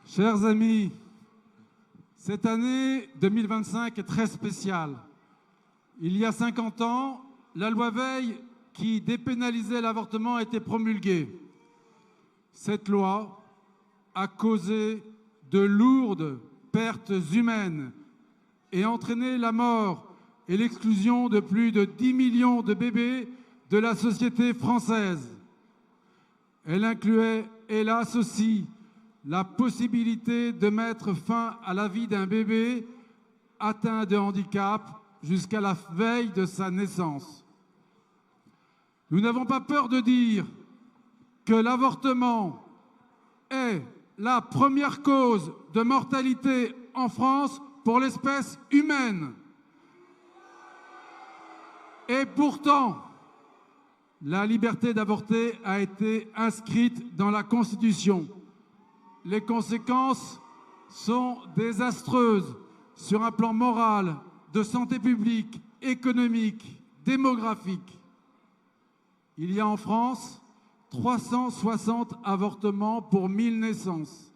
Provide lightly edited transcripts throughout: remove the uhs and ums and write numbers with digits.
Chers amis, cette année 2025 est très spéciale. Il y a 50 ans, la loi Veil qui dépénalisait l'avortement a été promulguée. Cette loi a causé de lourdes pertes humaines et entraîné la mort et l'exclusion de plus de 10 millions de bébés de la société française. Elle incluait, hélas aussi, la possibilité de mettre fin à la vie d'un bébé atteint de handicap jusqu'à la veille de sa naissance. Nous n'avons pas peur de dire que l'avortement est la première cause de mortalité en France pour l'espèce humaine. Et pourtant, la liberté d'avorter a été inscrite dans la Constitution. Les conséquences sont désastreuses sur un plan moral, de santé publique, économique, démographique. Il y a en France 360 avortements pour 1000 naissances,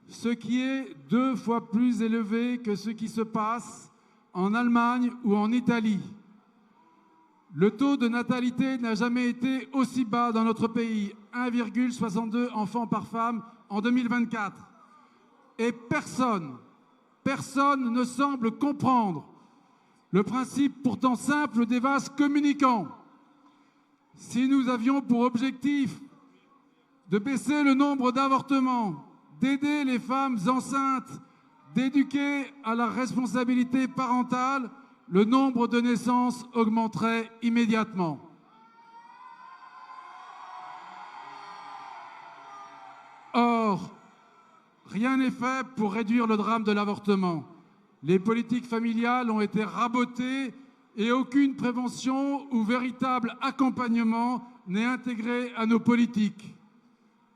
ce qui est 2 fois plus élevé que ce qui se passe en Allemagne ou en Italie. Le taux de natalité n'a jamais été aussi bas dans notre pays, 1,62 enfants par femme en 2024. Et personne ne semble comprendre le principe pourtant simple des vases communicants. Si nous avions pour objectif de baisser le nombre d'avortements, d'aider les femmes enceintes, d'éduquer à la responsabilité parentale, le nombre de naissances augmenterait immédiatement. Or, rien n'est fait pour réduire le drame de l'avortement. Les politiques familiales ont été rabotées et aucune prévention ou véritable accompagnement n'est intégré à nos politiques.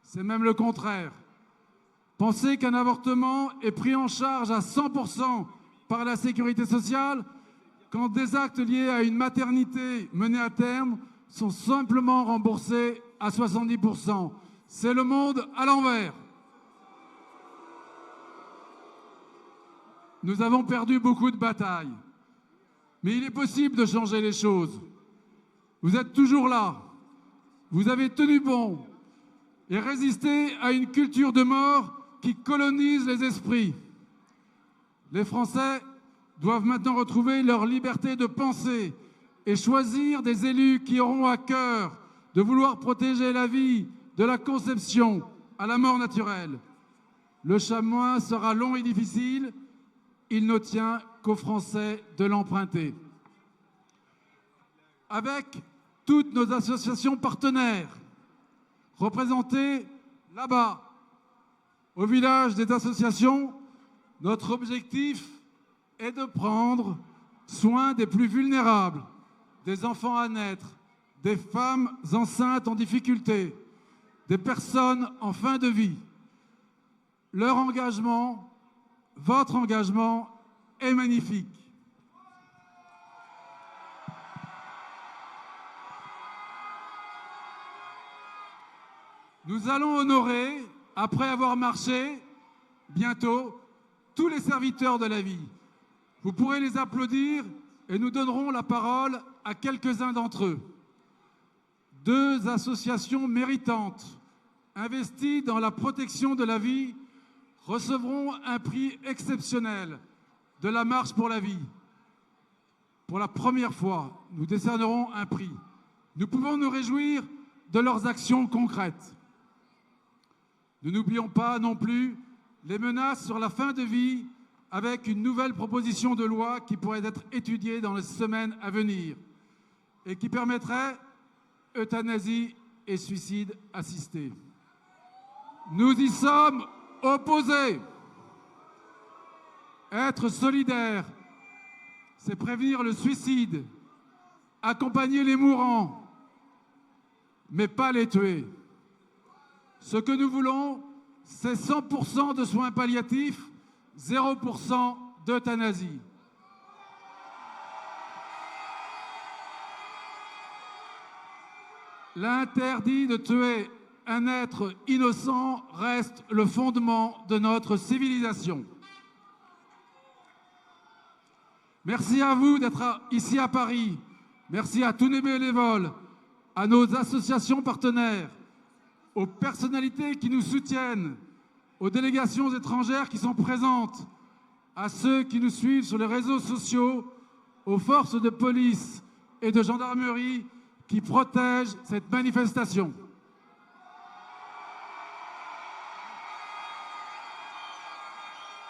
C'est même le contraire. Penser qu'un avortement est pris en charge à 100% par la sécurité sociale, quand des actes liés à une maternité menée à terme sont simplement remboursés à 70%. C'est le monde à l'envers. Nous avons perdu beaucoup de batailles, mais il est possible de changer les choses. Vous êtes toujours là, vous avez tenu bon et résisté à une culture de mort qui colonise les esprits. Les Français doivent maintenant retrouver leur liberté de penser et choisir des élus qui auront à cœur de vouloir protéger la vie de la conception à la mort naturelle. Le chemin sera long et difficile, il ne tient qu'aux Français de l'emprunter. Avec toutes nos associations partenaires, représentées là-bas, au village des associations, notre objectif est de prendre soin des plus vulnérables, des enfants à naître, des femmes enceintes en difficulté, des personnes en fin de vie. Leur engagement, votre engagement est magnifique. Nous allons honorer, après avoir marché, bientôt, tous les serviteurs de la vie. Vous pourrez les applaudir et nous donnerons la parole à quelques-uns d'entre eux. 2 associations méritantes, investies dans la protection de la vie, recevront un prix exceptionnel de la Marche pour la vie. Pour la première fois, nous décernerons un prix. Nous pouvons nous réjouir de leurs actions concrètes. Nous n'oublions pas non plus les menaces sur la fin de vie avec une nouvelle proposition de loi qui pourrait être étudiée dans les semaines à venir et qui permettrait euthanasie et suicide assisté. Nous y sommes opposés. Être solidaire, c'est prévenir le suicide, accompagner les mourants, mais pas les tuer. Ce que nous voulons, c'est 100% de soins palliatifs, 0% d'euthanasie. L'interdit de tuer un être innocent reste le fondement de notre civilisation. Merci à vous d'être ici à Paris. Merci à tous les bénévoles, à nos associations partenaires, aux personnalités qui nous soutiennent, aux délégations étrangères qui sont présentes, à ceux qui nous suivent sur les réseaux sociaux, aux forces de police et de gendarmerie qui protègent cette manifestation.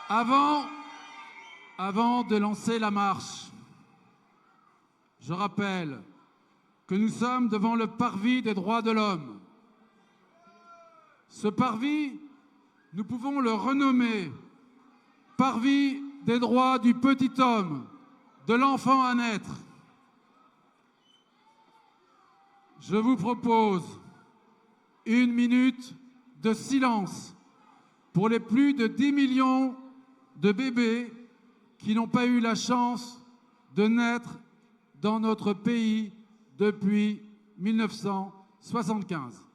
Avant de lancer la marche, je rappelle que nous sommes devant le parvis des droits de l'homme. Ce parvis, nous pouvons le renommer parvis des droits du petit homme, de l'enfant à naître. Je vous propose 1 minute de silence pour les plus de 10 millions de bébés qui n'ont pas eu la chance de naître dans notre pays depuis 1975.